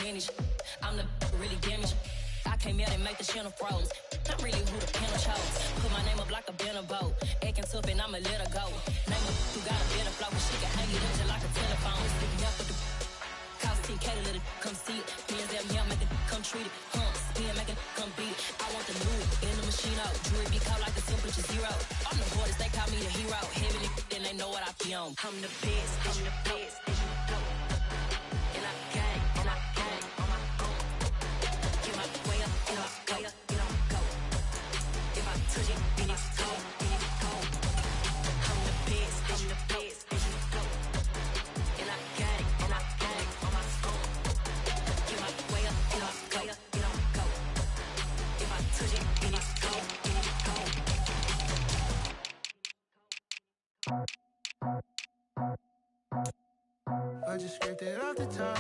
vintage. I'm the really damaged. I came out and make the channel froze. I'm really who the panel chose. Put my name up like a banner boat. Acting tough and I'ma let her go. Name her who got a better flow. She can hang it up just like a telephone. Stick me up with the cost 10K to let it come see it. Hands at me, I make it come treat it. Spin, make it come beat it. I want the new in the machine out. Jewelry be caught like the temperature zero. I'm the boys, they call me the hero. Heavy then they know what I be on. I'm the best, I'm the best, and you go. And I gang on my own. Get my way up, get on, go. If I touch it, then it's cold, I'm the best, and you go. And I gang on my own. Get my way up, get on, go. If I touch it, then it's cold, I just scraped it off the top,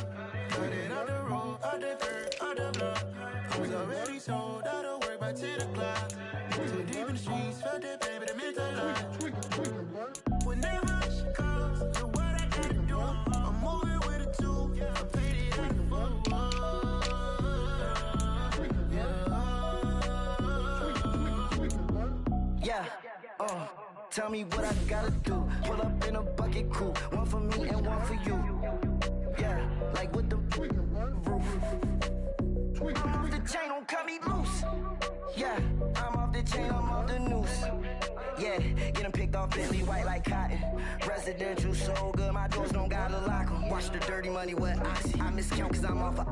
cut it off the road, off the dirt, off the block. I was already sold out of work by 10 o'clock. Too deep in the streets, felt that pain, but it meant a lot. Whenever she calls, look what I gotta do. I'm moving with a two, I paid it out the full. Yeah, tell me what I gotta do. Pull up in a bucket crew, one for me and one for you. Yeah, like with the roof. I'm off the chain, don't cut me loose. Yeah, I'm off the chain, I'm off the noose. Yeah, getting picked off Bentley white like cotton. Residential so good, my doors don't gotta lock 'em. Watch the dirty money with oxy. I miscount cause I'm off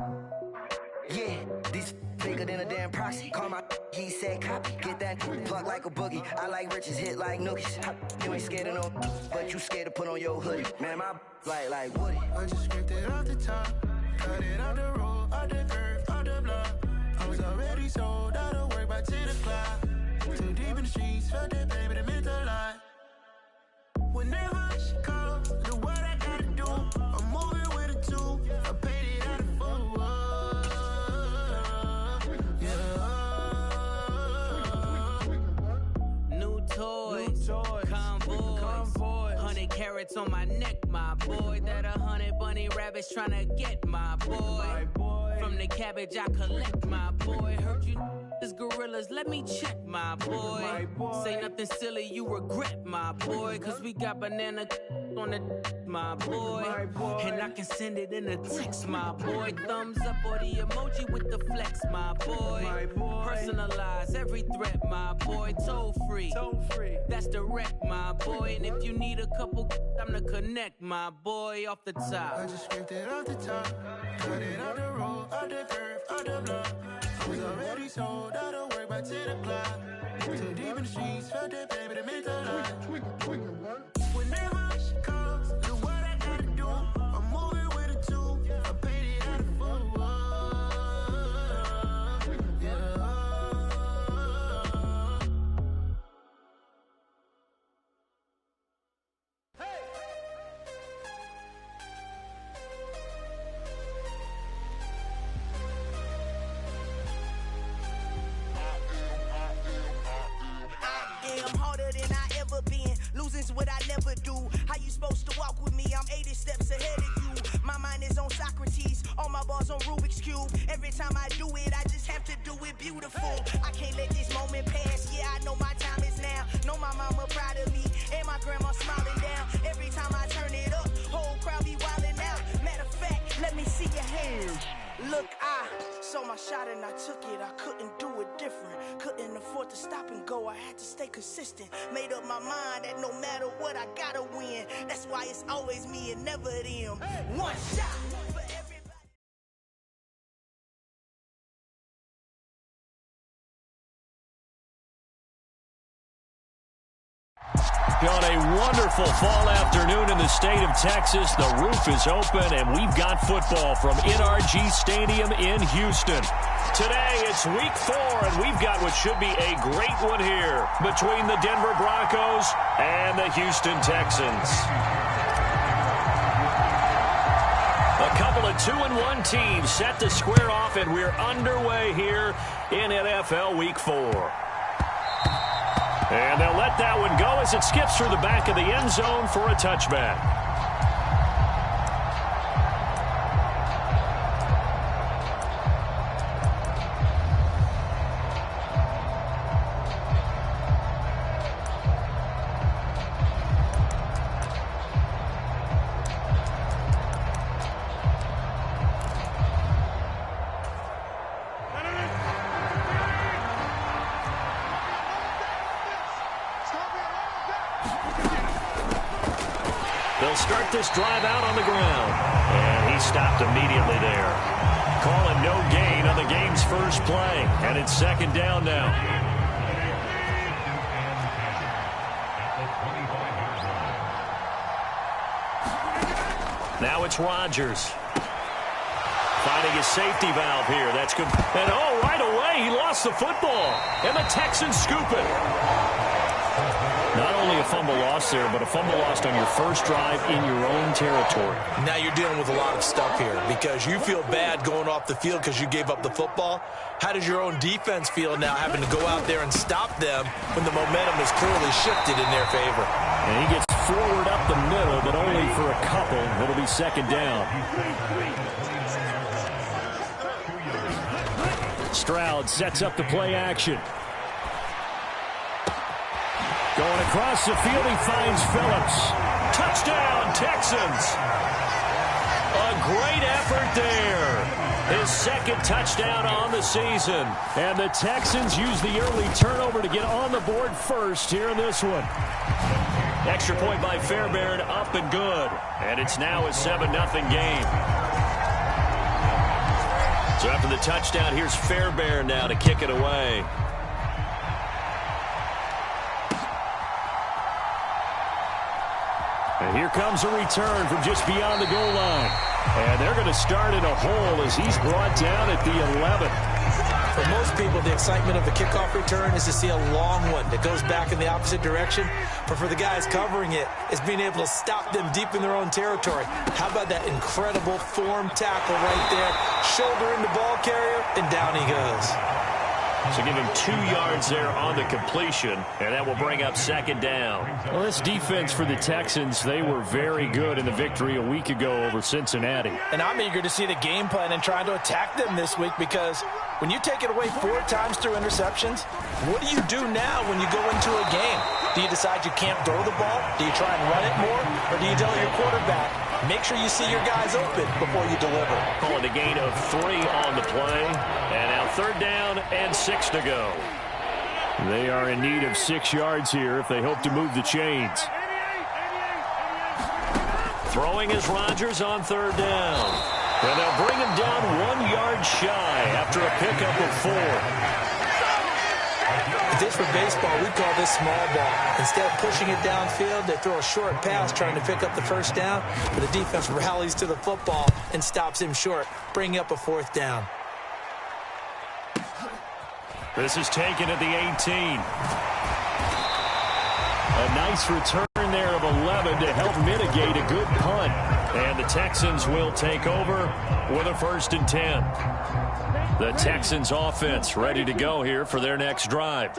yeah, these bigger than a damn proxy. Call my he said copy. Get that plug like a boogie. I like riches, hit like nookies. You ain't scared of no, but you scared to put on your hoodie. Man, my like Woody. I just scraped it off the top, cut it off the road, off the curve, off the block. I was already sold out of work by 10 o'clock. Too deep in the streets, felt that pain, but it meant a lot. Whenever she calls, look what I gotta do. I'm moving with a two, I paid it out of full. Toys, convoys, 100 carats on my neck, my boy. That 100 bunny rabbits tryna get my boy. From the cabbage I collect, my boy. Heard you is gorillas, let me check, my boy. Say nothing silly, you regret, my boy. Cause we got banana on the my boy. And I can send it in a text, my boy. Thumbs up or the emoji with the flex, my boy. Personalize every threat, my boy. Toll free. That's direct, my boy. And if you need a couple, I'm the connect, my boy, off the top. I just scraped it off the top, cut it off the road, off the curve, off the block. I was already sold out of work by 10 o'clock. Too deep in the streets, felt that pain, but it meant a lot. Whenever she calls, look what I gotta do. I'm moving with a two, I paid it out of full. Losing's what I never do. How you supposed to walk with me? I'm 80 steps ahead of you. My mind is on Socrates, all my bars on Rubik's Cube. Every time I do it, I just have to do it beautiful. I can't let this moment pass. Yeah, I know my time is now. Know my mama proud of me, and my grandma smiling down. Every time I turn it up, whole crowd be wildin' out. Matter of fact, let me see your hands. Look, I saw my shot and I took it. I couldn't do it different. Couldn't afford to stop and go. I had to stay consistent. Made up my mind that no matter what, I gotta win. That's why it's always me and never them. One shot for everybody. On a wonderful fall afternoon in the state of Texas, the roof is open, and we've got football from NRG Stadium in Houston. Today, it's week 4, and we've got what should be a great one here between the Denver Broncos and the Houston Texans. A couple of 2-1 teams set to square off, and we're underway here in NFL Week 4. And they'll let that one go as it skips through the back of the end zone for a touchback. start this drive out on the ground. And he stopped immediately there. Calling no gain on the game's first play. And it's second down now. Now it's Rodgers. Finding his safety valve here. That's good. And right away, he lost the football. And the Texans scoop it. Not only a fumble loss there, but a fumble lost on your first drive in your own territory. Now you're dealing with a lot of stuff here because you feel bad going off the field because you gave up the football. How does your own defense feel now having to go out there and stop them when the momentum is clearly shifted in their favor? And he gets forward up the middle, but only for a couple. It'll be second down. Stroud sets up the play action. Going across the field, he finds Phillips. Touchdown, Texans. A great effort there. His second touchdown on the season. And the Texans use the early turnover to get on the board first here in this one. Extra point by Fairbairn, up and good. And it's now a 7-0 game. So after the touchdown, here's Fairbairn now to kick it away. And here comes a return from just beyond the goal line. And they're going to start in a hole as he's brought down at the 11. For most people, the excitement of the kickoff return is to see a long one that goes back in the opposite direction. But for the guys covering it, it's being able to stop them deep in their own territory. How about that incredible form tackle right there? Shoulder in the ball carrier, and down he goes. So give him 2 yards there on the completion, and that will bring up second down. Well, this defense for the Texans, they were very good in the victory a week ago over Cincinnati. And I'm eager to see the game plan and trying to attack them this week because when you take it away 4 times through interceptions, what do you do now when you go into a game? Do you decide you can't throw the ball? Do you try and run it more? Or do you tell your quarterback, make sure you see your guys open before you deliver? Calling a gain of 3 on the play. And now third down and 6 to go. They are in need of 6 yards here if they hope to move the chains. Throwing is Rodgers on third down. And they'll bring him down 1 yard shy after a pickup of 4. If this were baseball, we'd call this small ball. Instead of pushing it downfield, they throw a short pass trying to pick up the first down, but the defense rallies to the football and stops him short, bringing up a 4th down. This is taken at the 18. A nice return there of 11 to help mitigate a good punt. And the Texans will take over with a 1st and 10. The Texans offense ready to go here for their next drive.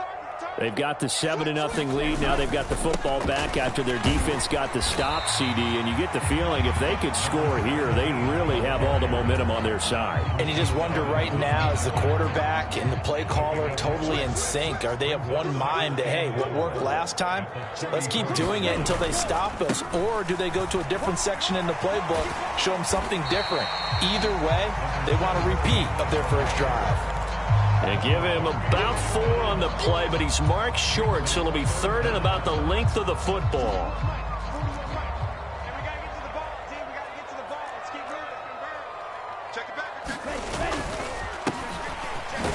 They've got the 7-0 lead. Now they've got the football back after their defense got the stop, CD. And you get the feeling if they could score here, they really have all the momentum on their side. And you just wonder right now, is the quarterback and the play caller totally in sync? Are they of one mind that, hey, what worked last time, let's keep doing it until they stop us? Or do they go to a different section in the playbook, show them something different? Either way, they want a repeat of their first drive. They give him about 4 on the play, but he's marked short, so it'll be 3rd and about the length of the football.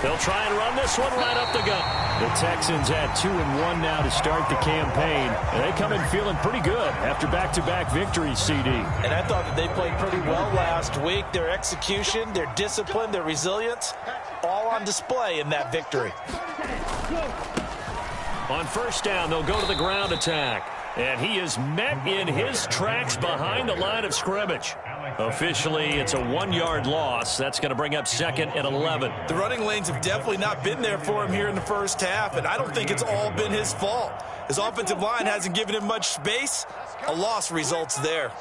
They'll try and run this one right up the gut. The Texans had 2-1 now to start the campaign. And they come in feeling pretty good after back-to-back victories, CD. And I thought that they played pretty well last week. Their execution, their discipline, their resilience, all on display in that victory. On first down, they'll go to the ground attack. And he is met in his tracks behind the line of scrimmage. Officially, it's a 1-yard loss. That's going to bring up 2nd and 11. The running lanes have definitely not been there for him here in the first half, and I don't think it's all been his fault. His offensive line hasn't given him much space. A loss results there.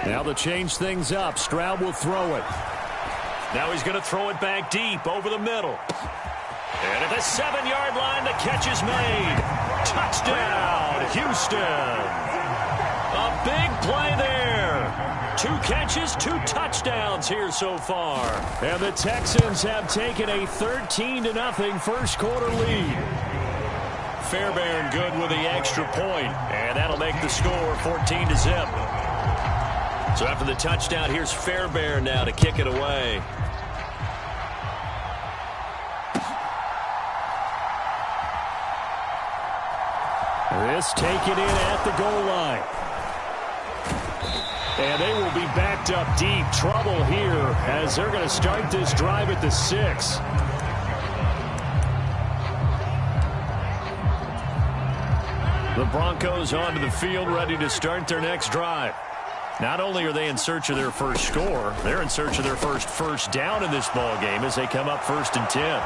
Now to change things up, Stroud will throw it. Now he's going to throw it back deep over the middle. And at the 7-yard line, the catch is made. Touchdown, Houston. A big play there. 2 2 catches, 2 touchdowns here so far. And the Texans have taken a 13-0 first quarter lead. Fairbairn good with the extra point, and that'll make the score 14-0. So after the touchdown, here's Fairbairn now to kick it away. This taken in at the goal line. And they will be backed up deep. Trouble here as they're going to start this drive at the 6. The Broncos onto the field ready to start their next drive. Not only are they in search of their first score, they're in search of their first down in this ball game as they come up 1st and 10.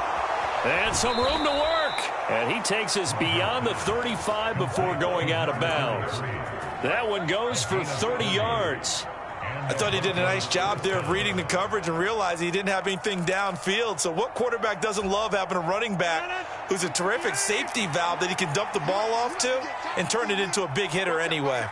And some room to work. And he takes us beyond the 35 before going out of bounds. That one goes for 30 yards. I thought he did a nice job there of reading the coverage and realizing he didn't have anything downfield. So what quarterback doesn't love having a running back who's a terrific safety valve that he can dump the ball off to and turn it into a big hitter anyway?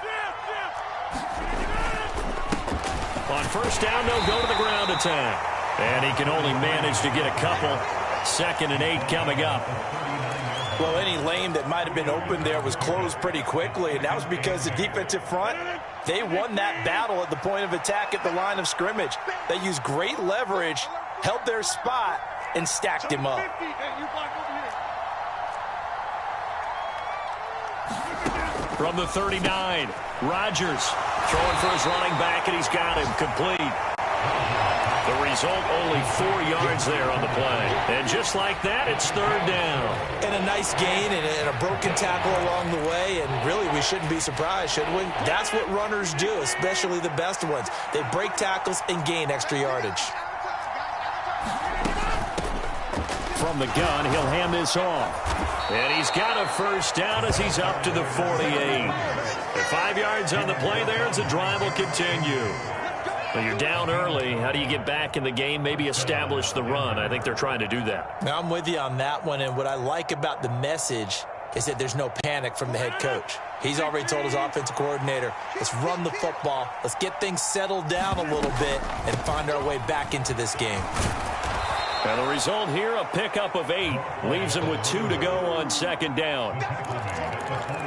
On first down, they'll go to the ground attack. And he can only manage to get a couple. 2nd and 8 coming up. Well, any lane that might have been open there was closed pretty quickly, and that was because the defensive front, they won that battle at the point of attack at the line of scrimmage. They used great leverage, held their spot, and stacked him up. From the 39, Rodgers throwing for his running back, and he's got him complete. The result, only 4 yards there on the play. And just like that, it's 3rd down. And a nice gain and a broken tackle along the way. And really, we shouldn't be surprised, should we? That's what runners do, especially the best ones. They break tackles and gain extra yardage. From the gun, he'll hand this off. And he's got a first down as he's up to the 48. And 5 yards on the play there as the drive will continue. Well, you're down early. How do you get back in the game? Maybe establish the run. I think they're trying to do that. Now, I'm with you on that one, and what I like about the message is that there's no panic from the head coach. He's already told his offensive coordinator, let's run the football, let's get things settled down a little bit, and find our way back into this game. And the result here, a pickup of 8. Leaves him with 2 to go on 2nd down.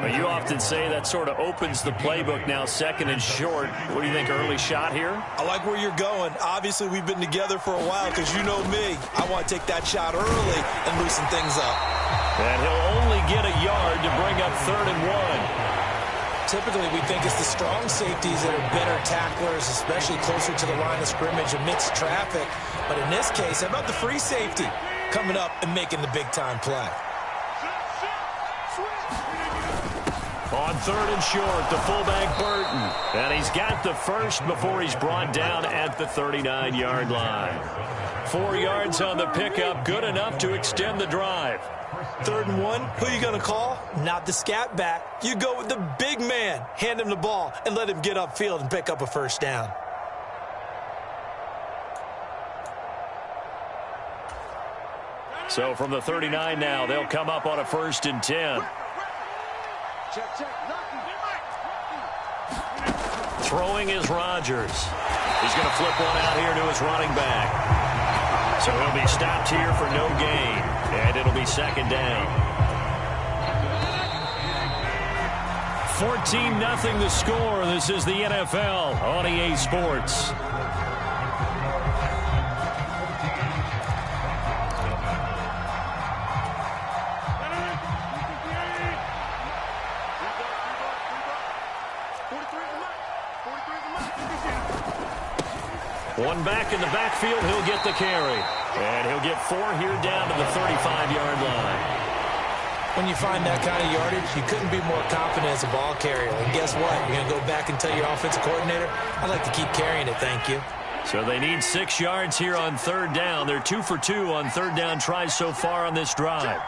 Well, you often say that sort of opens the playbook now, 2nd and short. What do you think, early shot here? I like where you're going. Obviously, we've been together for a while because you know me. I want to take that shot early and loosen things up. And he'll only get a yard to bring up 3rd and 1. Typically, we think it's the strong safeties that are better tacklers, especially closer to the line of scrimmage amidst traffic. But in this case, how about the free safety coming up and making the big-time play? On 3rd and short, the fullback Burton. And he's got the first before he's brought down at the 39-yard line. 4 yards on the pickup, good enough to extend the drive. 3rd and 1, who are you going to call? Not the scat back. You go with the big man. Hand him the ball and let him get upfield and pick up a first down. So from the 39 now, they'll come up on a 1st and 10. Throwing is Rodgers. He's going to flip one out here to his running back. So he'll be stopped here for no gain. And it'll be 2nd down. 14-0 the score. This is the NFL on EA Sports. One back in the backfield, he'll get the carry. And he'll get 4 here down to the 35-yard line. When you find that kind of yardage, you couldn't be more confident as a ball carrier. And guess what? You're going to go back and tell your offensive coordinator, I'd like to keep carrying it, thank you. So they need 6 yards here on 3rd down. They're 2 for 2 on 3rd down tries so far on this drive.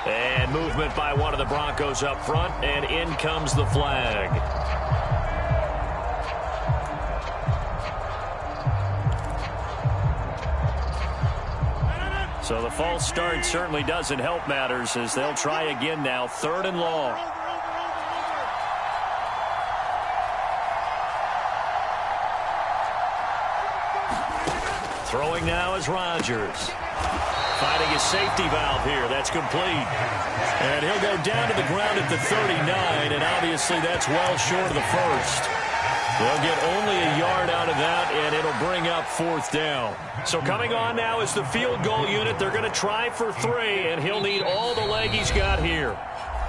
And movement by one of the Broncos up front, and in comes the flag. So the false start certainly doesn't help matters as they'll try again now. 3rd and long. Throwing now is Rodgers. Finding his safety valve here. That's complete. And he'll go down to the ground at the 39, and obviously that's well short of the first. They'll get only a yard out of that, and it'll bring up 4th down. So coming on now is the field goal unit. They're going to try for 3, and he'll need all the leg he's got here.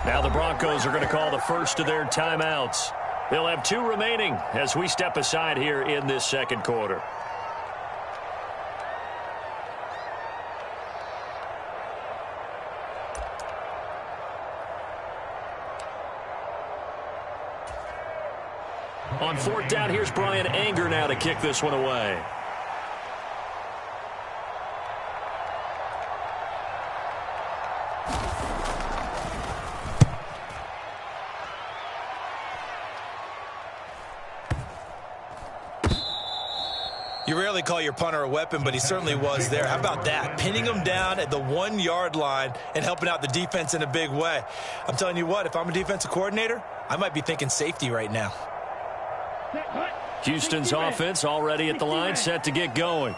Now the Broncos are going to call the first of their timeouts. They'll have 2 remaining as we step aside here in this second quarter. On 4th down, here's Brian Anger now to kick this one away. You rarely call your punter a weapon, but he certainly was there. How about that? Pinning him down at the 1-yard line and helping out the defense in a big way. I'm telling you what, if I'm a defensive coordinator, I might be thinking safety right now. Houston's offense already at the line, set to get going.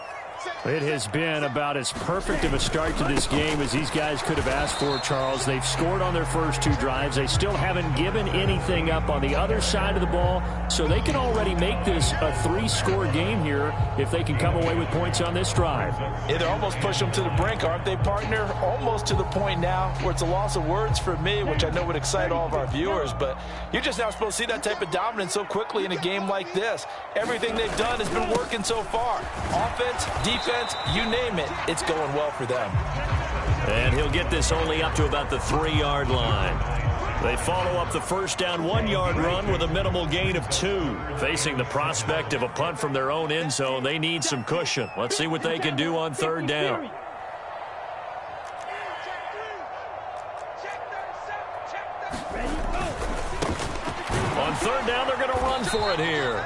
It has been about as perfect of a start to this game as these guys could have asked for, Charles. They've scored on their first 2 drives. They still haven't given anything up on the other side of the ball, so they can already make this a 3-score game here if they can come away with points on this drive. Yeah, they're almost push them to the brink, aren't they, partner? Almost to the point now where it's a loss of words for me, which I know would excite all of our viewers, but you're just now supposed to see that type of dominance so quickly in a game like this. Everything they've done has been working so far. Offense, defense, you name it, it's going well for them. And he'll get this only up to about the 3-yard line. They follow up the first down 1-yard run with a minimal gain of 2. Facing the prospect of a punt from their own end zone, they need some cushion. Let's see what they can do on 3rd down. On 3rd down, they're going to run for it here.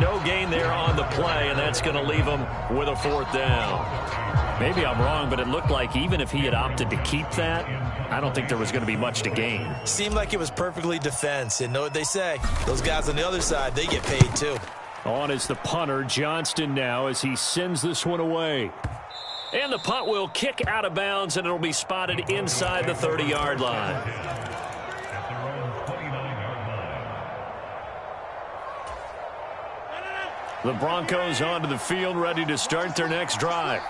No gain there on the play, and that's going to leave them with a 4th down. Maybe I'm wrong, but it looked like even if he had opted to keep that, I don't think there was going to be much to gain. Seemed like it was perfectly defense, and know what they say. Those guys on the other side, they get paid too. On is the punter, Johnston, now as he sends this one away. And the punt will kick out of bounds, and it'll be spotted inside the 30-yard line. The Broncos onto the field, ready to start their next drive.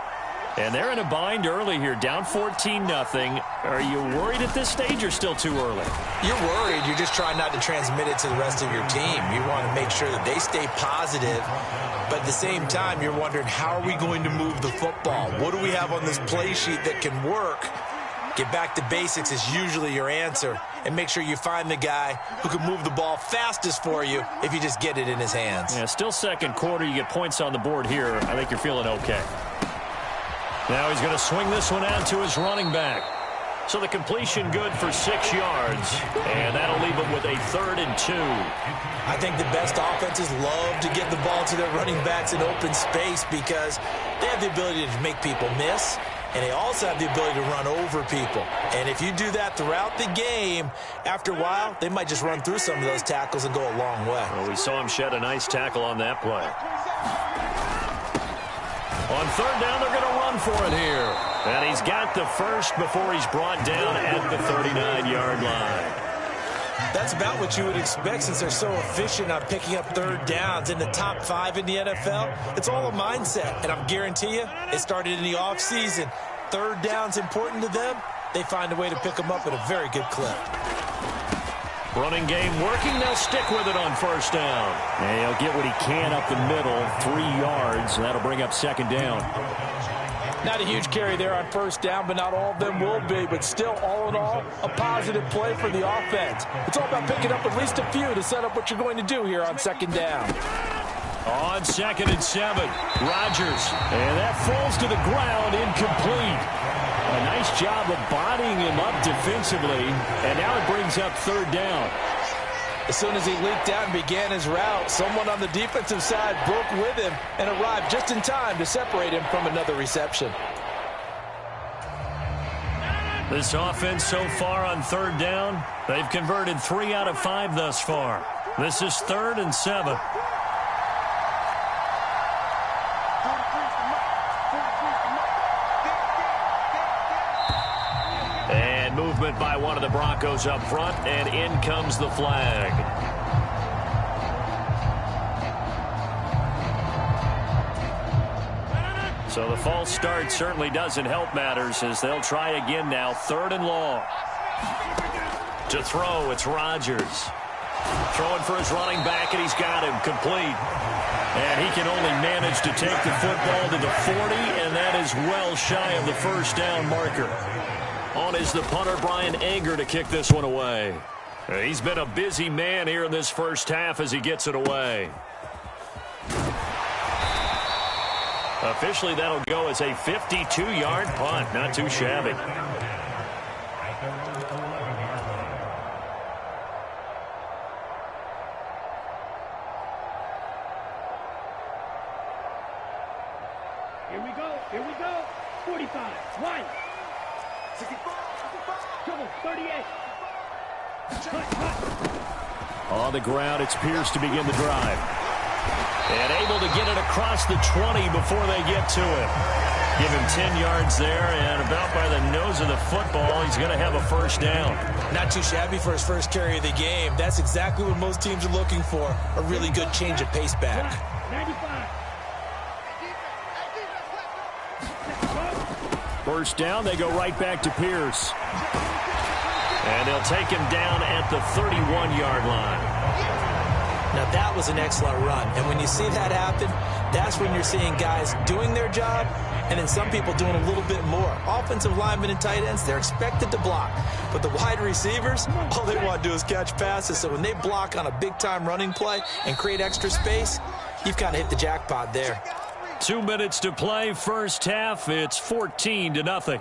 And they're in a bind early here, down 14-0. Are you worried at this stage or still too early? You're worried. You're just trying not to transmit it to the rest of your team. You want to make sure that they stay positive. But at the same time, you're wondering, how are we going to move the football? What do we have on this play sheet that can work? Get back to basics is usually your answer. And make sure you find the guy who can move the ball fastest for you if you just get it in his hands. Yeah, still second quarter. You get points on the board here. I think you're feeling okay. Now he's going to swing this one out to his running back. So the completion good for 6 yards. And that'll leave him with a 3rd and 2. I think the best offenses love to get the ball to their running backs in open space because they have the ability to make people miss. And they also have the ability to run over people. And if you do that throughout the game, after a while, they might just run through some of those tackles and go a long way. Well, we saw him shed a nice tackle on that play. On 3rd down, they're going to run for it here. And he's got the first before he's brought down at the 39-yard line. That's about what you would expect since they're so efficient on picking up 3rd downs in the top 5 in the NFL. It's all a mindset, and I'm guarantee you, it started in the offseason. 3rd down's important to them. They find a way to pick them up at a very good clip. Running game working. They'll stick with it on 1st down. And he'll get what he can up the middle, 3 yards, and that'll bring up 2nd down. Not a huge carry there on 1st down, but not all of them will be. But still, all in all, a positive play for the offense. It's all about picking up at least a few to set up what you're going to do here on 2nd down. On 2nd and 7, Rodgers. And that falls to the ground, incomplete. A nice job of bodying him up defensively, and now it brings up 3rd down. As soon as he leaked out and began his route, someone on the defensive side broke with him and arrived just in time to separate him from another reception. This offense so far on 3rd down, they've converted 3 out of 5 thus far. This is 3rd and 7. the Broncos up front, and in comes the flag. So the false start certainly doesn't help matters as they'll try again now. 3rd and long. To throw, it's Rodgers. Throwing for his running back, and he's got him complete. And he can only manage to take the football to the 40, and that is well shy of the first down marker. On is the punter, Brian Anger, to kick this one away. He's been a busy man here in this first half as he gets it away. Officially, that'll go as a 52-yard punt. Not too shabby. Here we go. 45. Right. 65. Trouble. 38. On the ground, it's Pierce to begin the drive. And able to get it across the 20 before they get to it. Give him 10 yards there, and about by the nose of the football, he's going to have a first down. Not too shabby for his first carry of the game. That's exactly what most teams are looking for, a really good change of pace back. 95. First down, they go right back to Pierce. And they'll take him down at the 31-yard line. Now, that was an excellent run. And when you see that happen, that's when you're seeing guys doing their job and then some people doing a little bit more. Offensive linemen and tight ends, they're expected to block. But the wide receivers, all they want to do is catch passes. So when they block on a big-time running play and create extra space, you've kind of hit the jackpot there. 2 minutes to play, first half. It's 14-0.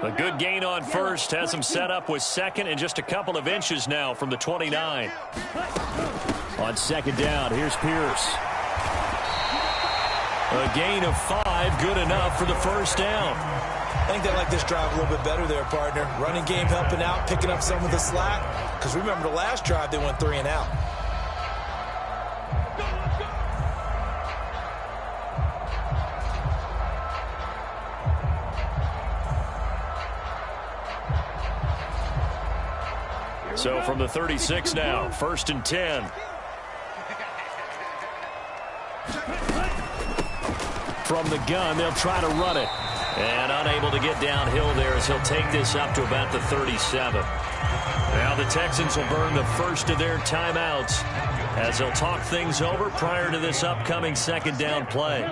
A good gain on first has him set up with second and just a couple of inches now from the 29. On second down, here's Pierce. A gain of 5, good enough for the first down. I think they like this drive a little bit better there, partner. Running game helping out, picking up some of the slack. Because remember the last drive, they went 3 and out. So from the 36 now, 1st and 10. From the gun, they'll try to run it. And unable to get downhill there as he'll take this up to about the 37. Now the Texans will burn the first of their timeouts as they'll talk things over prior to this upcoming second down play.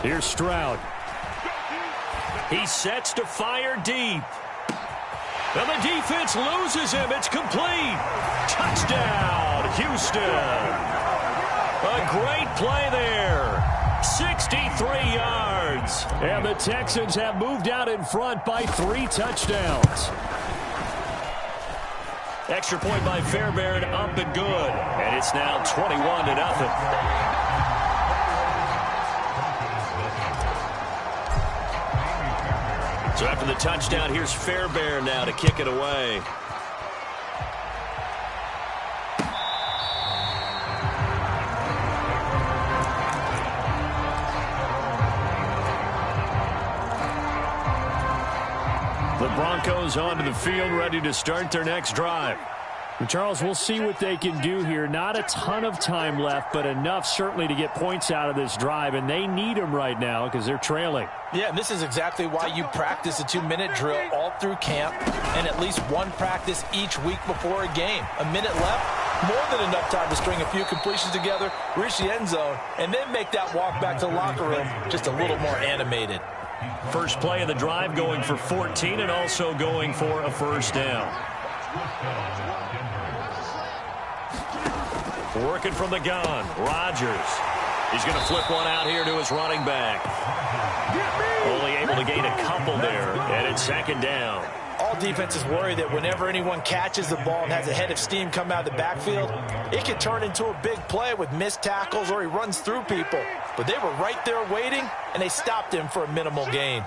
Here's Stroud. He sets to fire deep. And the defense loses him. It's complete. Touchdown, Houston. A great play there. 63 yards. And the Texans have moved out in front by 3 touchdowns. Extra point by Fairbairn, up and good. And it's now 21-0. So after the touchdown, here's Fairbairn now to kick it away. The Broncos onto the field, ready to start their next drive. Charles, we'll see what they can do here. Not a ton of time left, but enough certainly to get points out of this drive, and they need them right now because they're trailing. Yeah, and this is exactly why you practice a 2-minute drill all through camp and at least one practice each week before a game. A minute left, more than enough time to string a few completions together, reach the end zone, and then make that walk back to the locker room just a little more animated. First play of the drive going for 14 and also going for a first down. Working from the gun, Rodgers. He's going to flip one out here to his running back. Only able to gain a couple there, and it's second down. All defenses worry that whenever anyone catches the ball and has a head of steam come out of the backfield, it can turn into a big play with missed tackles or he runs through people. But they were right there waiting, and they stopped him for a minimal gain.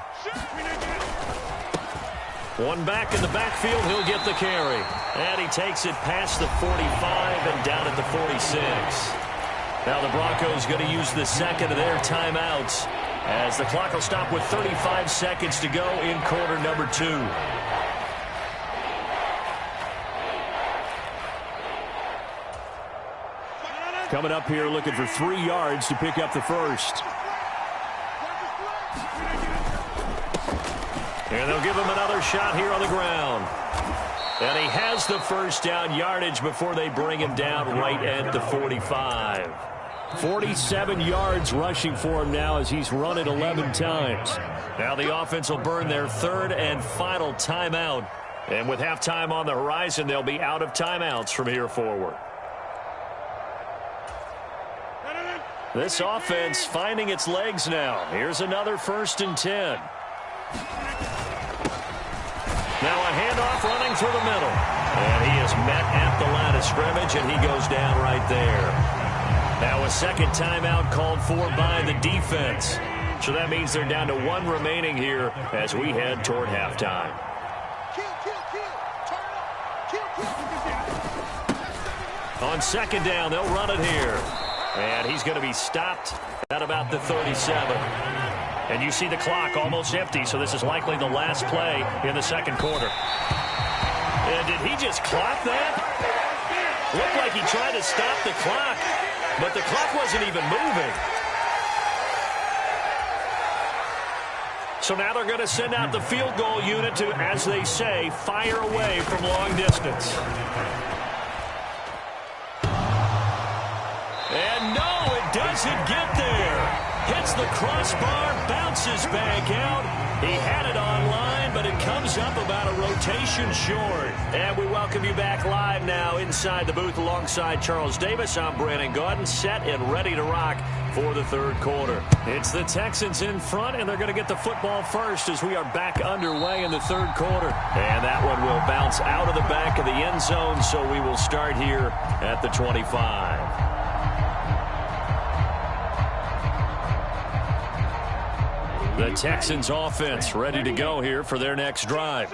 One back in the backfield, he'll get the carry. And he takes it past the 45 and down at the 46. Now the Broncos going to use the second of their timeouts as the clock will stop with 35 seconds to go in quarter number 2. Coming up here looking for 3 yards to pick up the first. And they'll give him another shot here on the ground. And he has the first down yardage before they bring him down right at the 45. 47 yards rushing for him now as he's run it 11 times. Now the offense will burn their third and final timeout. And with halftime on the horizon, they'll be out of timeouts from here forward. This offense finding its legs now. Here's another 1st and 10. Now a handoff running through the middle. And he is met at the line of scrimmage, and he goes down right there. Now a second timeout called for by the defense. So that means they're down to 1 remaining here as we head toward halftime. On second down, they'll run it here. And he's going to be stopped at about the 37. And you see the clock almost empty, so this is likely the last play in the second quarter. And did he just clock that? Looked like he tried to stop the clock, but the clock wasn't even moving. So now they're going to send out the field goal unit to, as they say, fire away from long distance. And no, it doesn't get there. Hits the crossbar, bounces back out. He had it online, but it comes up about a rotation short. And we welcome you back live now inside the booth alongside Charles Davis. I'm Brandon Gaudin, set and ready to rock for the third quarter. It's the Texans in front, and they're going to get the football first as we are back underway in the third quarter. And that one will bounce out of the back of the end zone, so we will start here at the 25. The Texans offense ready to go here for their next drive.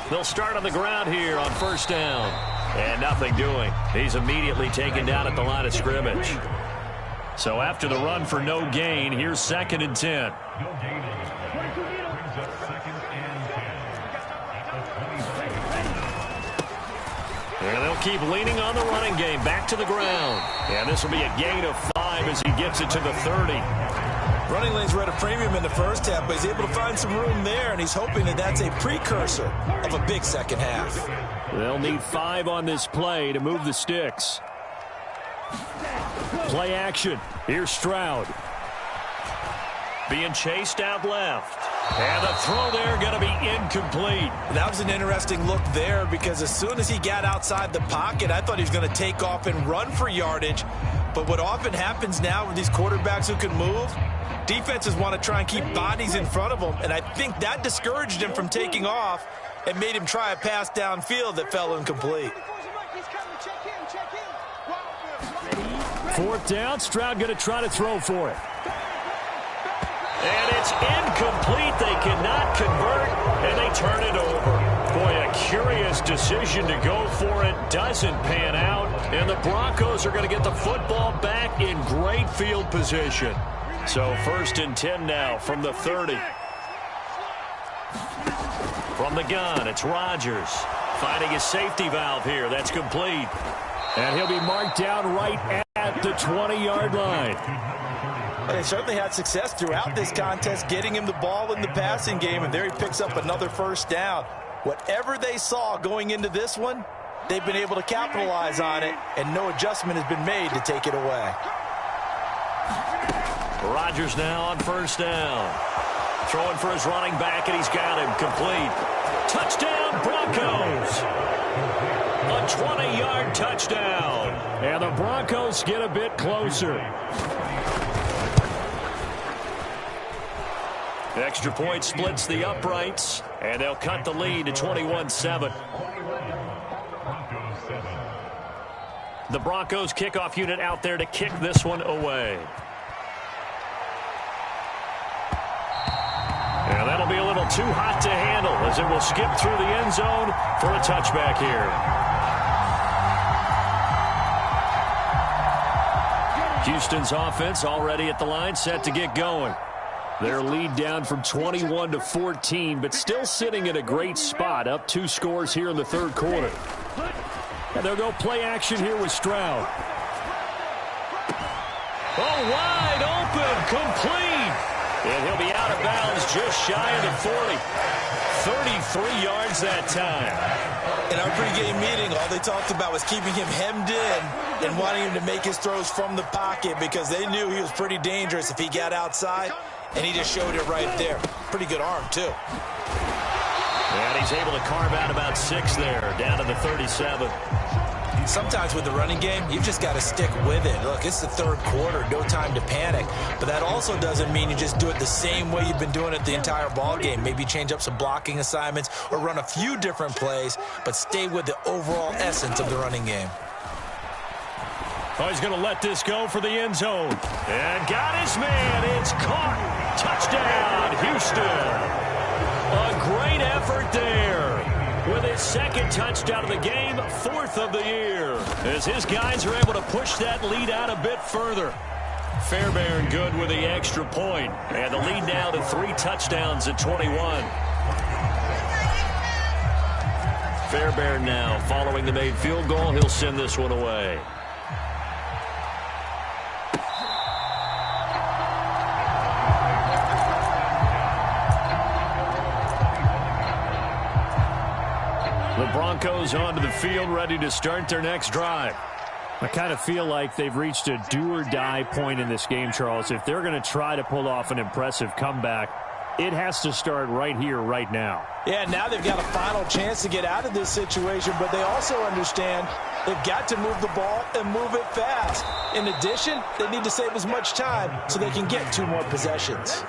They'll start on the ground here on first down. And nothing doing. He's immediately taken down at the line of scrimmage. So after the run for no gain, here's 2nd and 10. And they'll keep leaning on the running game back to the ground. And this will be a gain of 5 as he gets it to the 30. Running lanes were at a premium in the first half, but he's able to find some room there, and he's hoping that that's a precursor of a big second half. They'll need 5 on this play to move the sticks. Play action. Here's Stroud. Being chased out left. And the throw there going to be incomplete. That was an interesting look there because as soon as he got outside the pocket, I thought he was going to take off and run for yardage. But what often happens now with these quarterbacks who can move, defenses want to try and keep bodies in front of them. And I think that discouraged him from taking off and made him try a pass downfield that fell incomplete. 4th down, Stroud going to try to throw for it. And it's incomplete. They cannot convert, and they turn it over. Boy, a curious decision to go for it. Doesn't pan out, and the Broncos are going to get the football back in great field position. So 1st and 10 now from the 30. From the gun, it's Rodgers. Finding his safety valve here. That's complete. And he'll be marked down right at the 20-yard line. They certainly had success throughout this contest getting him the ball in the passing game, and there he picks up another first down. Whatever they saw going into this one, they've been able to capitalize on it, and no adjustment has been made to take it away. Rodgers now on first down. Throwing for his running back, and he's got him complete. Touchdown, Broncos! A 20-yard touchdown. And the Broncos get a bit closer. Extra point splits the uprights, and they'll cut the lead to 21-7. The Broncos kickoff unit out there to kick this one away. ball too hot to handle as it will skip through the end zone for a touchback here. Houston's offense already at the line, set to get going. Their lead down from 21 to 14, but still sitting in a great spot, up 2 scores here in the third quarter. And they'll go play action here with Stroud. Oh, wide open, complete. And he'll be out of bounds just shy of the 40. 33 yards that time. In our pregame meeting, all they talked about was keeping him hemmed in and wanting him to make his throws from the pocket because they knew he was pretty dangerous if he got outside, and he just showed it right there. Pretty good arm, too. And he's able to carve out about 6 there, down to the 37. Sometimes with the running game, you've just got to stick with it. Look, it's the third quarter, no time to panic. But that also doesn't mean you just do it the same way you've been doing it the entire ball game. Maybe change up some blocking assignments or run a few different plays, but stay with the overall essence of the running game. Oh, he's going to let this go for the end zone. And got his man. It's caught. Touchdown, Houston. A great effort there. With his second touchdown of the game, 4th of the year. As his guys are able to push that lead out a bit further. Fairbairn good with the extra point. And the lead now to 3 touchdowns at 21. Fairbairn now following the made field goal. He'll send this one away. The Broncos onto the field, ready to start their next drive. I kind of feel like they've reached a do-or-die point in this game, Charles. If they're going to try to pull off an impressive comeback, it has to start right here, right now. Yeah, now they've got a final chance to get out of this situation, but they also understand they've got to move the ball and move it fast. In addition, they need to save as much time so they can get 2 more possessions.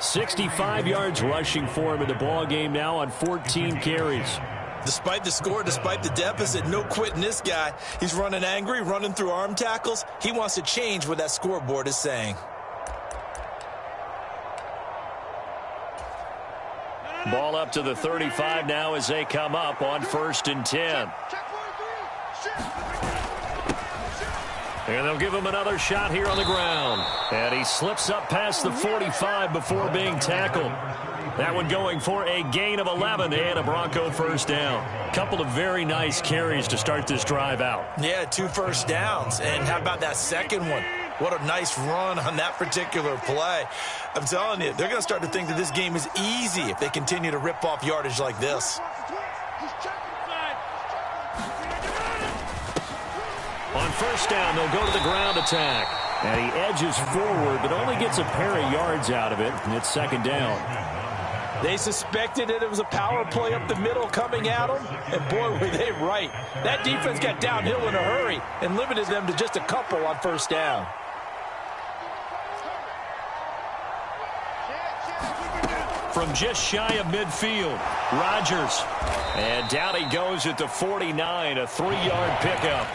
65 yards rushing for him in the ball game now on 14 carries. Despite the score, despite the deficit, no quitting this guy. He's running angry, running through arm tackles. He wants to change what that scoreboard is saying. Ball up to the 35 now as they come up on 1st and 10. And they'll give him another shot here on the ground. And he slips up past the 45 before being tackled. That one going for a gain of 11 and a Bronco first down. Couple of very nice carries to start this drive out. Yeah, 2 first downs. And how about that second one? What a nice run on that particular play. I'm telling you, they're going to start to think that this game is easy if they continue to rip off yardage like this. On first down, they'll go to the ground attack. And he edges forward, but only gets a pair of yards out of it, and it's 2nd down. They suspected that it was a power play up the middle coming at them, and boy, were they right. That defense got downhill in a hurry and limited them to just a couple on first down. From just shy of midfield, Rodgers. And down he goes at the 49, a 3-yard pickup.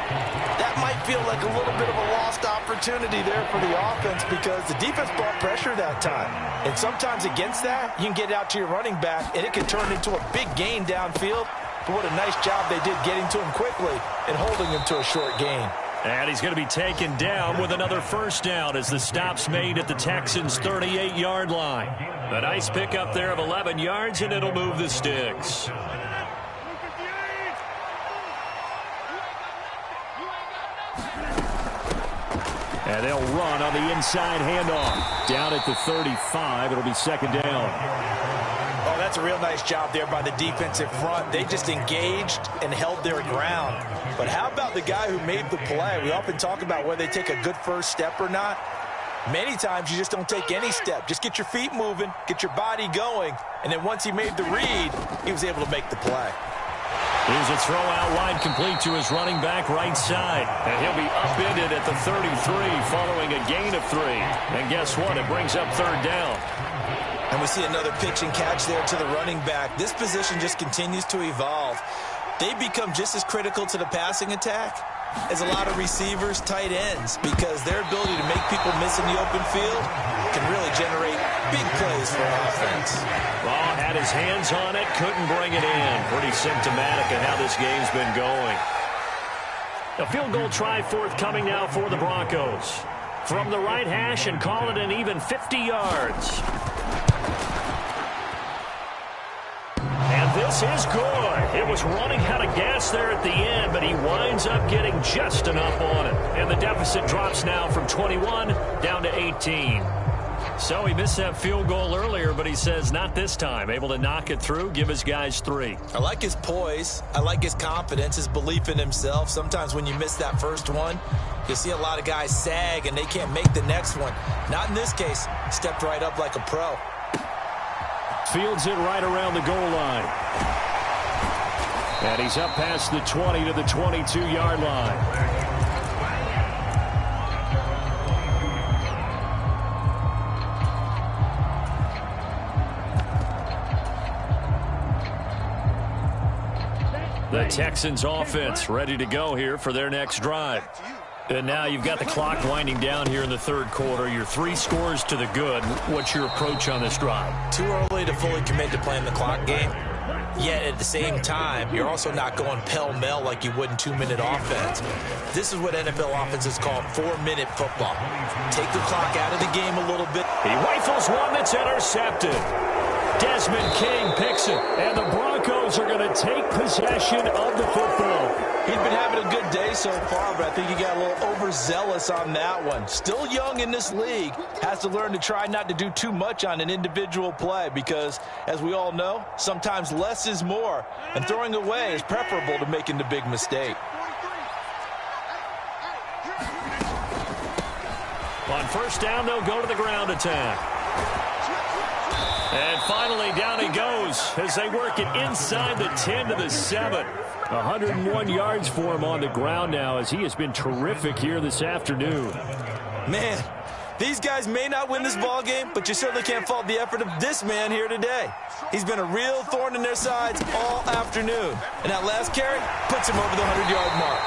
That might feel like a little bit of a lost opportunity there for the offense because the defense brought pressure that time. And sometimes against that, you can get out to your running back, and it can turn into a big gain downfield. But what a nice job they did getting to him quickly and holding him to a short gain. And he's going to be taken down with another first down as the stop's made at the Texans' 38-yard line. A nice pickup there of 11 yards, and it'll move the sticks. And they'll run on the inside handoff. Down at the 35, it'll be 2nd down. Oh, that's a real nice job there by the defensive front. They just engaged and held their ground. But how about the guy who made the play? We often talk about whether they take a good first step or not. Many times you just don't take any step. Just get your feet moving, get your body going, and then once he made the read, he was able to make the play. Here's a throw out wide, complete to his running back right side. And he'll be upended at the 33 following a gain of 3. And guess what? It brings up 3rd down. And we see another pitch and catch there to the running back. This position just continues to evolve. They become just as critical to the passing attack is a lot of receivers, tight ends, because their ability to make people miss in the open field can really generate big plays for an offense. Well, had his hands on it, couldn't bring it in. Pretty symptomatic of how this game's been going. A field goal try forthcoming now for the Broncos. From the right hash and call it an even 50 yards. And this is good. It was running out of gas there at the end, but he winds up getting just enough on it. And the deficit drops now from 21 down to 18. So he missed that field goal earlier, but he says not this time. Able to knock it through, give his guys 3. I like his poise. I like his confidence, his belief in himself. Sometimes when you miss that first one, you see a lot of guys sag and they can't make the next one. Not in this case. Stepped right up like a pro. Fields it right around the goal line. And he's up past the 20 to the 22-yard line. The Texans offense ready to go here for their next drive. And now you've got the clock winding down here in the third quarter. You're 3 scores to the good. What's your approach on this drive? Too early to fully commit to playing the clock game. Yet at the same time, you're also not going pell-mell like you would in 2-minute offense. This is what NFL offenses call 4-minute football. Take the clock out of the game a little bit. He rifles one that's intercepted. Desmond King picks it, and the Broncos are going to take possession of the football. He's been having a good day so far, but I think he got a little overzealous on that one. Still young in this league, has to learn to try not to do too much on an individual play because, as we all know, sometimes less is more, and throwing away is preferable to making the big mistake. On first down, they'll go to the ground attack. And finally, down he goes as they work it inside the 10 to the 7. 101 yards for him on the ground now as he has been terrific here this afternoon. Man, these guys may not win this ball game, but you certainly can't fault the effort of this man here today. He's been a real thorn in their sides all afternoon. And that last carry puts him over the 100-yard mark.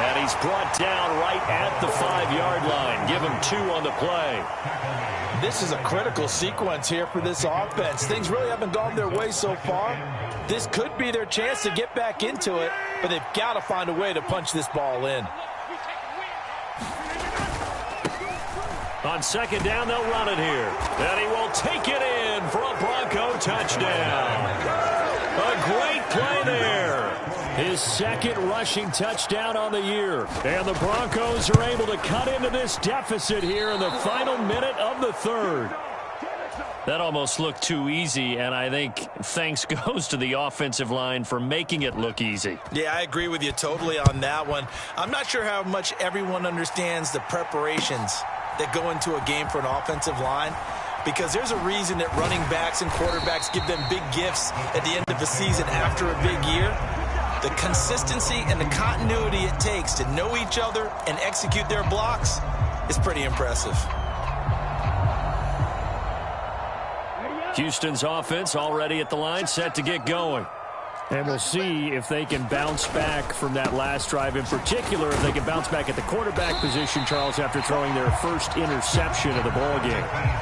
And he's brought down right at the 5-yard line. Give him 2 on the play. This is a critical sequence here for this offense. Things really haven't gone their way so far. This could be their chance to get back into it, but they've got to find a way to punch this ball in. On second down, they'll run it here. And he will take it in for a Bronco touchdown. A great play there. His second rushing touchdown on the year. And the Broncos are able to cut into this deficit here in the final minute of the third. That almost looked too easy, and I think thanks goes to the offensive line for making it look easy. Yeah, I agree with you totally on that one. I'm not sure how much everyone understands the preparations that go into a game for an offensive line, because there's a reason that running backs and quarterbacks give them big gifts at the end of the season after a big year. The consistency and the continuity it takes to know each other and execute their blocks is pretty impressive. Houston's offense already at the line, set to get going. And we'll see if they can bounce back from that last drive. In particular, if they can bounce back at the quarterback position, Charles, after throwing their first interception of the ball game.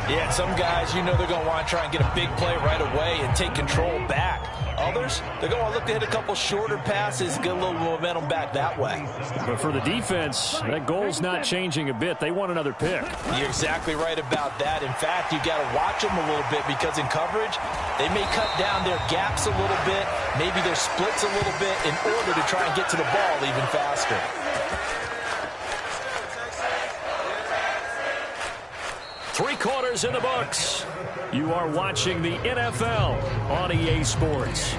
Yeah, some guys, you know they're going to want to try and get a big play right away and take control back. Others, they're going to look to hit a couple shorter passes, get a little momentum back that way. But for the defense, that goal's not changing a bit. They want another pick. You're exactly right about that. In fact, you got to watch them a little bit because in coverage, they may cut down their gaps a little bit, maybe their splits a little bit in order to try and get to the ball even faster. Three quarters in the books. You are watching the NFL on EA Sports.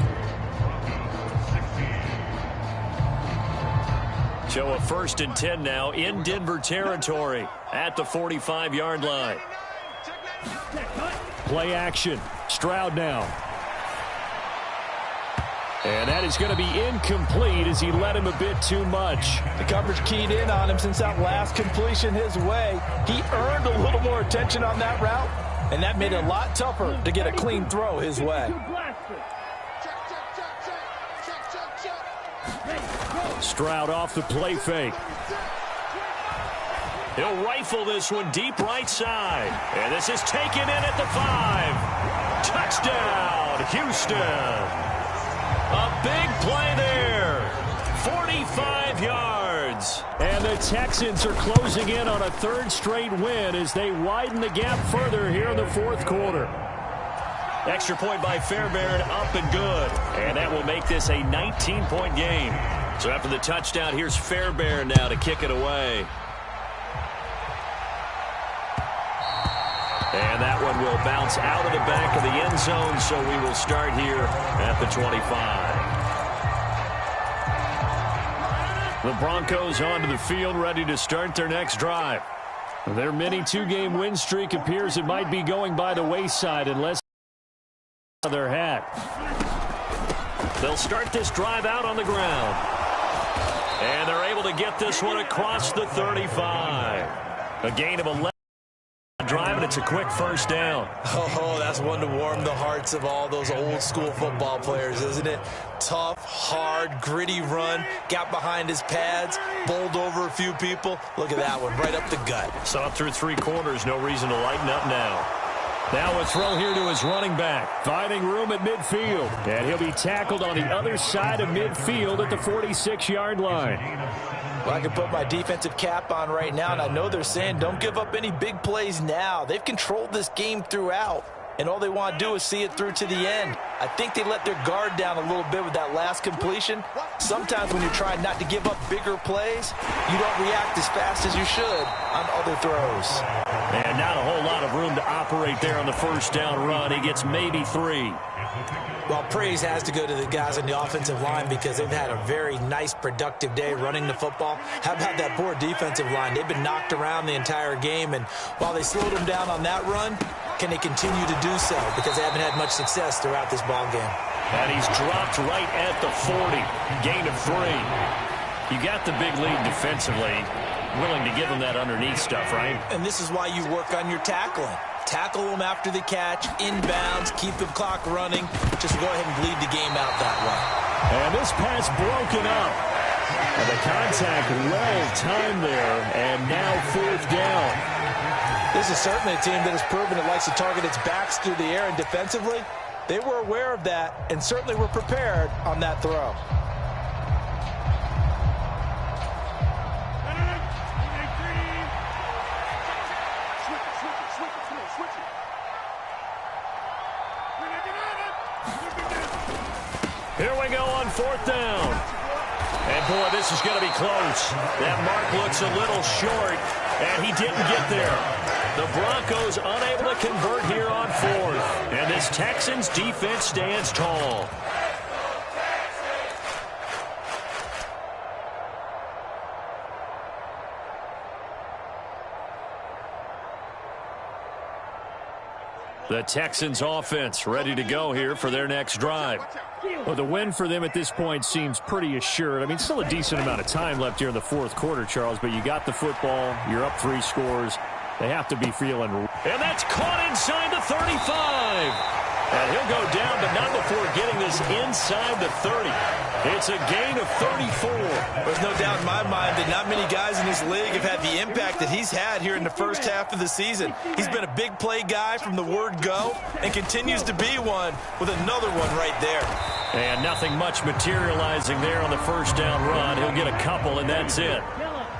So a 1st and 10 now in Denver territory at the 45-yard line. Play action. Stroud now. And that is going to be incomplete as he led him a bit too much. The coverage keyed in on him since that last completion his way. He earned a little more attention on that route, and that made it a lot tougher to get a clean throw his way. Stroud off the play fake. He'll rifle this one deep right side. And this is taken in at the 5. Touchdown, Houston. A big play there. 45 yards. And the Texans are closing in on a third straight win as they widen the gap further here in the fourth quarter. Extra point by Fairbairn, up and good. And that will make this a 19-point game. So after the touchdown, here's Fairbairn now to kick it away. And that one will bounce out of the back of the end zone, so we will start here at the 25. The Broncos onto the field, ready to start their next drive. Their mini two-game win streak appears it might be going by the wayside unless their hat. They'll start this drive out on the ground. And they're able to get this one across the 35. A gain of 11. Drive, and it's a quick first down. Oh, that's one to warm the hearts of all those old school football players, isn't it? Tough, hard, gritty run, got behind his pads, bowled over a few people. Look at that one, right up the gut. Saw it through 3 quarters, no reason to lighten up now. Now a throw here to his running back, finding room at midfield. And he'll be tackled on the other side of midfield at the 46-yard line. Well, I can put my defensive cap on right now, and I know they're saying don't give up any big plays now. They've controlled this game throughout, and all they want to do is see it through to the end. I think they let their guard down a little bit with that last completion. Sometimes when you're trying not to give up bigger plays, you don't react as fast as you should on other throws. And not a whole lot of room to operate there on the first down run. He gets maybe 3. Well, praise has to go to the guys on the offensive line because they've had a very nice, productive day running the football. How about that poor defensive line? They've been knocked around the entire game, and while they slowed them down on that run, can they continue to do so? Because they haven't had much success throughout this ball game. And he's dropped right at the 40. Gain of 3. You got the big lead defensively. Willing to give them that underneath stuff, right? And this is why you work on your tackling. Tackle them after the catch, inbounds, keep the clock running. Just go ahead and bleed the game out that way. And this pass broken up. And the contact well timed there, and now 4th down. This is certainly a team that has proven it likes to target its backs through the air, and defensively, they were aware of that and certainly were prepared on that throw. Here we go on 4th down. And, boy, this is going to be close. That mark looks a little short, and he didn't get there. The Broncos unable to convert here on 4th. And this Texans defense stands tall. The Texans offense ready to go here for their next drive. Well, the win for them at this point seems pretty assured. I mean, still a decent amount of time left here in the fourth quarter, Charles, but you got the football. You're up 3 scores. They have to be feeling. And that's caught inside the 35. And he'll go down, but not before getting this inside the 30. It's a gain of 34. There's no doubt in my mind that not many guys in this league have had the impact that he's had here in the first half of the season. He's been a big play guy from the word go and continues to be one with another one right there. And nothing much materializing there on the first down run. He'll get a couple, and that's it.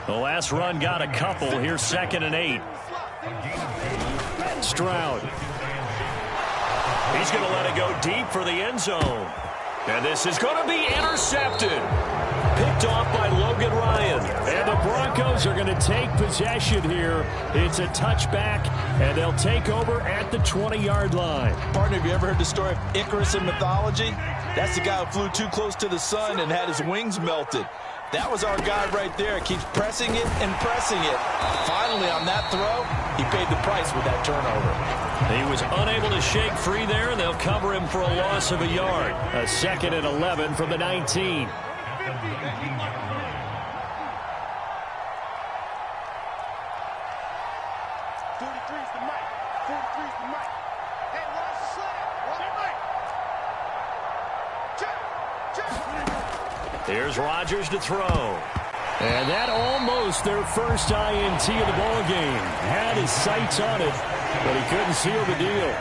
The last run got a couple. Here's 2nd and 8. Stroud. He's going to let it go deep for the end zone. And this is going to be intercepted. Picked off by Logan Ryan. And the Broncos are going to take possession here. It's a touchback, and they'll take over at the 20-yard line. Partner, have you ever heard the story of Icarus in mythology? That's the guy who flew too close to the sun and had his wings melted. That was our guy right there. Keeps pressing it and pressing it. Finally, on that throw, he paid the price with that turnover. He was unable to shake free there, and they'll cover him for a loss of a yard. A 2nd and 11 from the 19. Here's Rodgers to throw. And that almost their first INT of the ball game. Had his sights on it, but he couldn't seal the deal.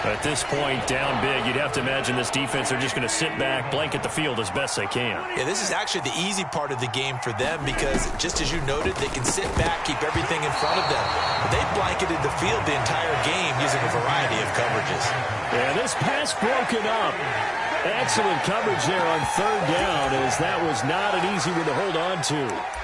At this point, down big, you'd have to imagine this defense are just going to sit back, blanket the field as best they can. Yeah, this is actually the easy part of the game for them because, just as you noted, they can sit back, keep everything in front of them. But they blanketed the field the entire game using a variety of coverages. Yeah, this pass broken up. Excellent coverage there on third down, as that was not an easy one to hold on to.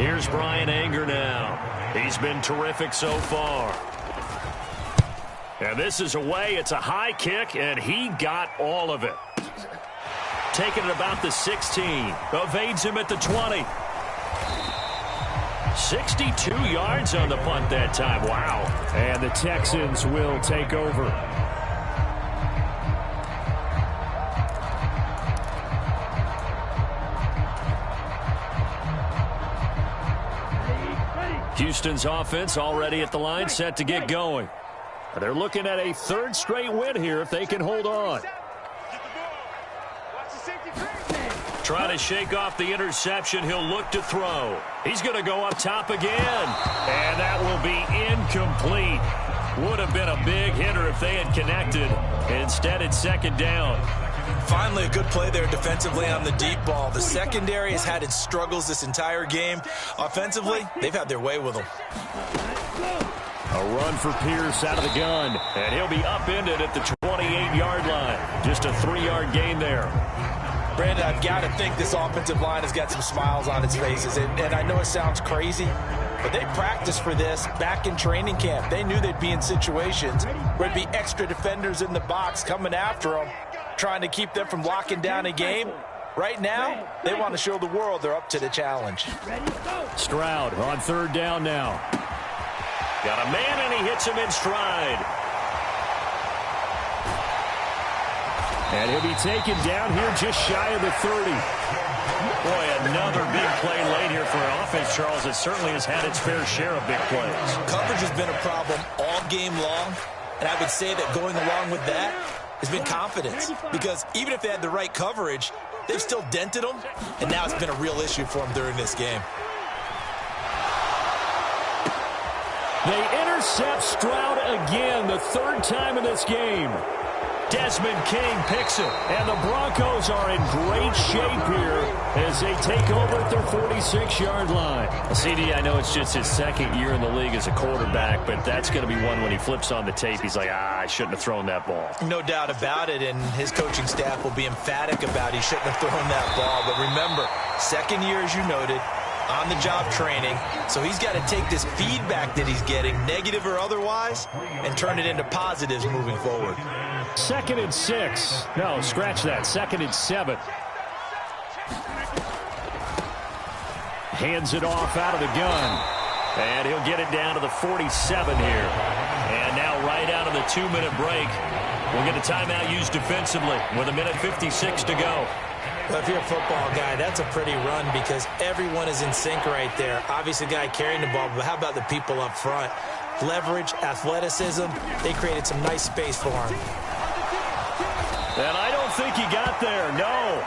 Here's Brian Anger now. He's been terrific so far. And this is away. It's a high kick, and he got all of it. Taking it about the 16. Evades him at the 20. 62 yards on the punt that time. Wow. And the Texans will take over. Houston's offense already at the line, set to get going. They're looking at a third straight win here if they can hold on. Trying to shake off the interception. He'll look to throw. He's going to go up top again. And that will be incomplete. Would have been a big hitter if they had connected. Instead, it's second down. Finally, a good play there defensively on the deep ball. The secondary has had its struggles this entire game. Offensively, they've had their way with them. A run for Pierce out of the gun. And he'll be upended at the 28-yard line. Just a 3-yard gain there. Brandon, I've got to think this offensive line has got some smiles on its faces. And I know it sounds crazy, but they practiced for this back in training camp. They knew they'd be in situations where there'd be extra defenders in the box coming after them, trying to keep them from locking down a game. Right now, they want to show the world they're up to the challenge. Stroud on third down now. Got a man, and he hits him in stride. And he'll be taken down here just shy of the 30. Boy, another big play late here for an offense, Charles. It certainly has had its fair share of big plays. Coverage has been a problem all game long, and I would say that going along with that has been confidence. Because even if they had the right coverage, they've still dented them, and now it's been a real issue for them during this game. They intercept Stroud again, the third time in this game. Desmond King picks it. And the Broncos are in great shape here as they take over at their 46-yard line. CD, I know it's just his second year in the league as a quarterback, but that's going to be one when he flips on the tape. He's like, I shouldn't have thrown that ball. No doubt about it, and his coaching staff will be emphatic about he shouldn't have thrown that ball. But remember, second year, as you noted, on-the-job training, so he's got to take this feedback that he's getting, negative or otherwise, and turn it into positives moving forward. 2nd and 6. No, scratch that. 2nd and 7. Hands it off out of the gun. And he'll get it down to the 47 here. And now right out of the 2-minute break, we'll get a timeout used defensively with 1:56 to go. Well, if you're a football guy, that's a pretty run because everyone is in sync right there. Obviously, the guy carrying the ball, but how about the people up front? Leverage, athleticism, they created some nice space for him. And I don't think he got there, no.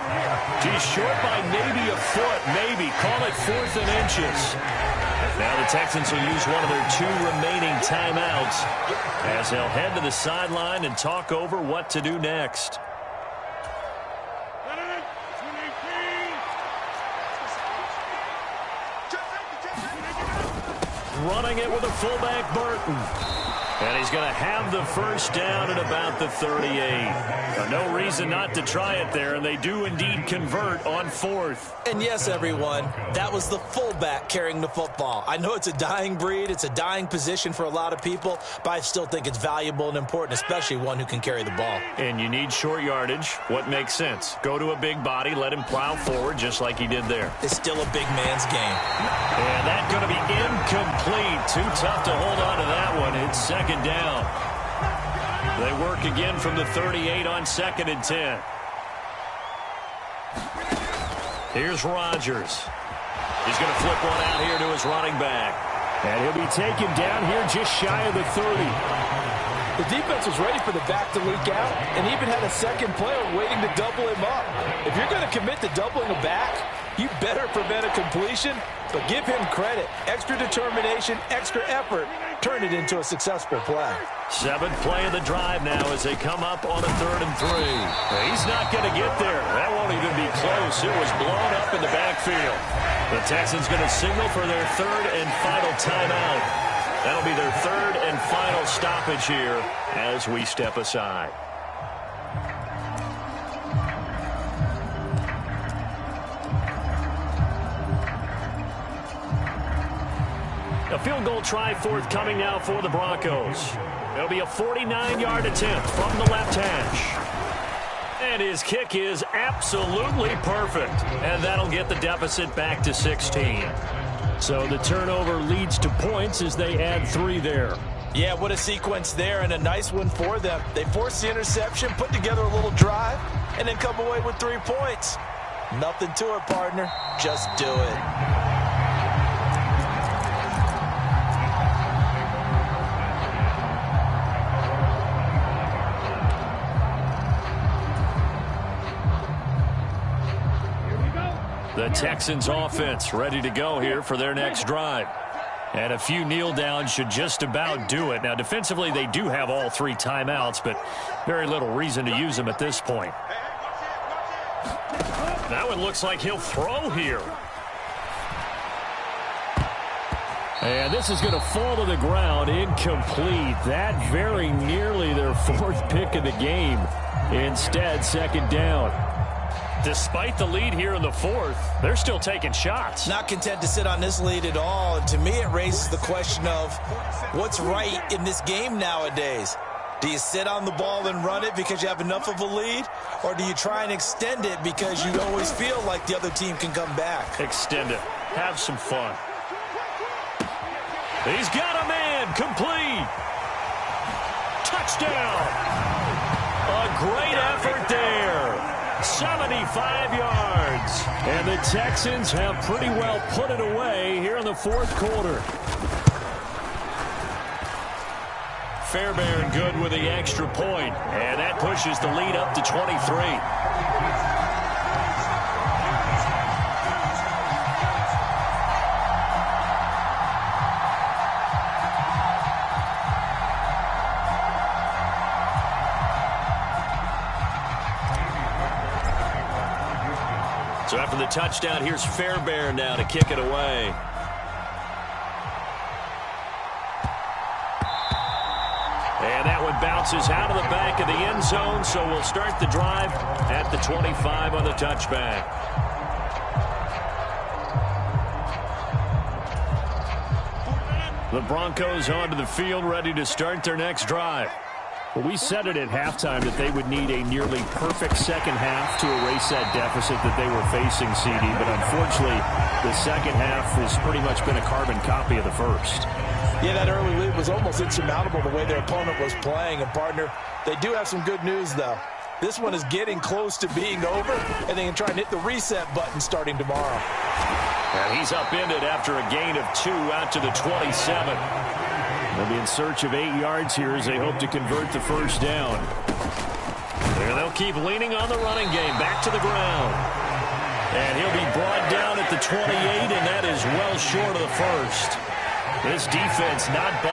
He's short by maybe a foot, maybe. Call it 4th and inches. Now the Texans will use one of their 2 remaining timeouts as they'll head to the sideline and talk over what to do next. Running it with a fullback, Burton. And he's going to have the first down at about the 38. No reason not to try it there, and they do indeed convert on 4th. And yes, everyone, that was the fullback carrying the football. I know it's a dying breed, it's a dying position for a lot of people, but I still think it's valuable and important, especially one who can carry the ball. And you need short yardage. What makes sense? Go to a big body, let him plow forward just like he did there. It's still a big man's game. And that's going to be incomplete. Too tough to hold on to that one. It's second down. They work again from the 38 on 2nd and 10. Here's Rodgers. He's going to flip one out here to his running back. And he'll be taken down here just shy of the 30. The defense was ready for the back to leak out and even had a second player waiting to double him up. If you're going to commit to doubling a back, you better prevent a completion, but give him credit. Extra determination, extra effort, turn it into a successful play. 7th play of the drive now as they come up on a 3rd and 3. He's not going to get there. That won't even be close. It was blown up in the backfield. The Texans going to signal for their 3rd and final timeout. That'll be their 3rd and final stoppage here as we step aside. A field goal try forthcoming now for the Broncos. It'll be a 49-yard attempt from the left hash. And his kick is absolutely perfect. And that'll get the deficit back to 16. So the turnover leads to points as they add 3 there. Yeah, what a sequence there, and a nice one for them. They forced the interception, put together a little drive, and then come away with 3 points. Nothing to it, partner. Just do it. The Texans offense ready to go here for their next drive. And a few kneel downs should just about do it. Now, defensively, they do have all 3 timeouts, but very little reason to use them at this point. That one looks like he'll throw here. And this is going to fall to the ground, incomplete. That very nearly their 4th pick of the game. Instead, 2nd down. Despite the lead here in the 4th, they're still taking shots. Not content to sit on this lead at all. And to me, it raises the question of what's right in this game nowadays. Do you sit on the ball and run it because you have enough of a lead? Or do you try and extend it because you always feel like the other team can come back? Extend it. Have some fun. He's got a man. Complete. Touchdown. A great effort there. 75 yards. And the Texans have pretty well put it away here in the 4th quarter. Fairbairn good with the extra point. And that pushes the lead up to 23. So after the touchdown, here's Fairbairn now to kick it away. And that one bounces out of the back of the end zone, so we'll start the drive at the 25 on the touchback. The Broncos onto the field, ready to start their next drive. Well, we said it at halftime that they would need a nearly perfect second half to erase that deficit that they were facing, CD. But unfortunately, the second half has pretty much been a carbon copy of the first. Yeah, that early lead was almost insurmountable the way their opponent was playing. And, partner, they do have some good news, though. This one is getting close to being over, and they can try and hit the reset button starting tomorrow. And he's upended after a gain of 2 out to the 27. They'll be in search of 8 yards here as they hope to convert the first down. And they'll keep leaning on the running game. Back to the ground. And he'll be brought down at the 28, and that is well short of the first. This defense not